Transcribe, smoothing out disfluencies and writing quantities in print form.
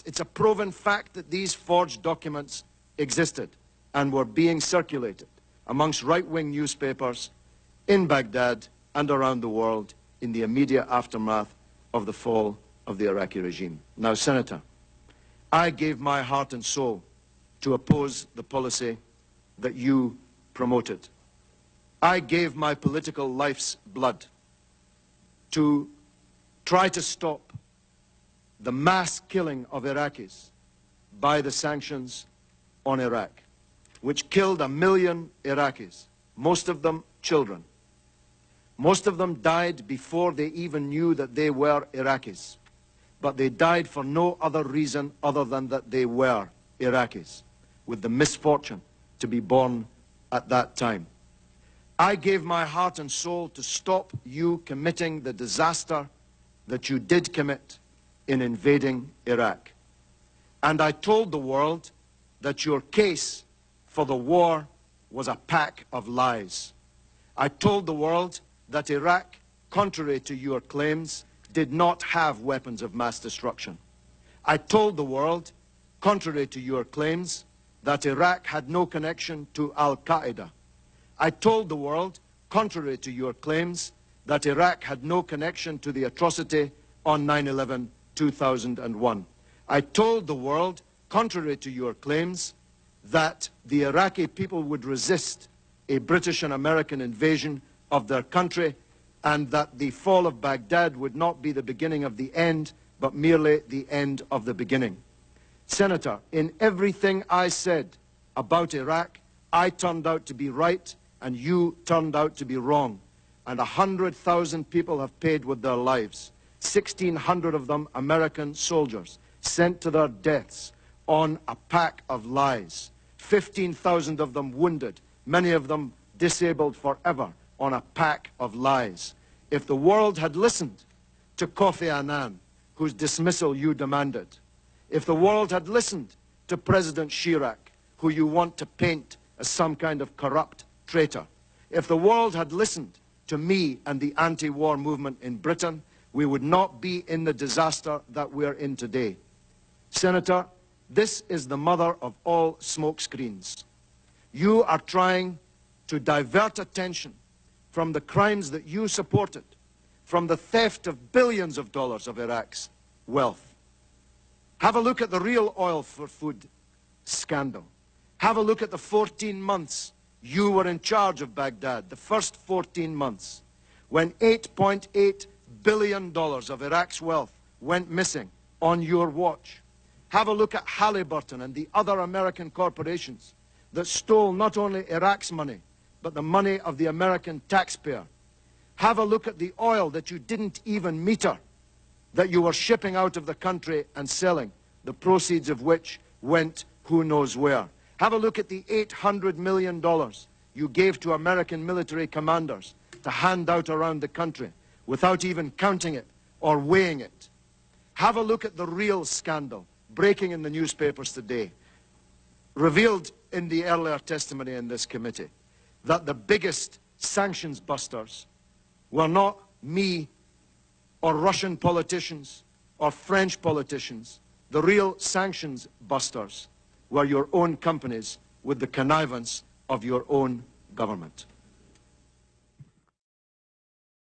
It's a proven fact that these forged documents existed and were being circulated amongst right-wing newspapers in Baghdad and around the world in the immediate aftermath of the fall of the Iraqi regime. Now, Senator, I gave my heart and soul to oppose the policy that you promoted. I gave my political life's blood to try to stop the mass killing of Iraqis by the sanctions on Iraq, which killed 1 million Iraqis, most of them children. Most of them died before they even knew that they were Iraqis, but they died for no other reason other than that they were Iraqis, with the misfortune to be born at that time. I gave my heart and soul to stop you committing the disaster that you did commit in invading Iraq. And I told the world that your case for the war was a pack of lies. I told the world that Iraq, contrary to your claims, did not have weapons of mass destruction. I told the world, contrary to your claims, that Iraq had no connection to Al-Qaeda. I told the world, contrary to your claims, that Iraq had no connection to the atrocity on 9/11/2001. I told the world, contrary to your claims, that the Iraqi people would resist a British and American invasion of their country, and that the fall of Baghdad would not be the beginning of the end, but merely the end of the beginning. Senator, in everything I said about Iraq, I turned out to be right, and you turned out to be wrong. And 100,000 people have paid with their lives, 1,600 of them American soldiers, sent to their deaths on a pack of lies, 15,000 of them wounded, many of them disabled forever, on a pack of lies. If the world had listened to Kofi Annan, whose dismissal you demanded, if the world had listened to President Chirac, who you want to paint as some kind of corrupt traitor, if the world had listened to me and the anti-war movement in Britain, we would not be in the disaster that we're in today. Senator, this is the mother of all smokescreens. You are trying to divert attention from the crimes that you supported, from the theft of billions of dollars of Iraq's wealth. Have a look at the real oil for food scandal. Have a look at the 14 months you were in charge of Baghdad, the first 14 months, when $8.8 billion of Iraq's wealth went missing on your watch. Have a look at Halliburton and the other American corporations that stole not only Iraq's money, but the money of the American taxpayer. Have a look at the oil that you didn't even meter, that you were shipping out of the country and selling, the proceeds of which went who knows where. Have a look at the $800 million you gave to American military commanders to hand out around the country without even counting it or weighing it. Have a look at the real scandal breaking in the newspapers today, revealed in the earlier testimony in this committee, that the biggest sanctions busters were not me or Russian politicians or French politicians. The real sanctions busters were your own companies with the connivance of your own government.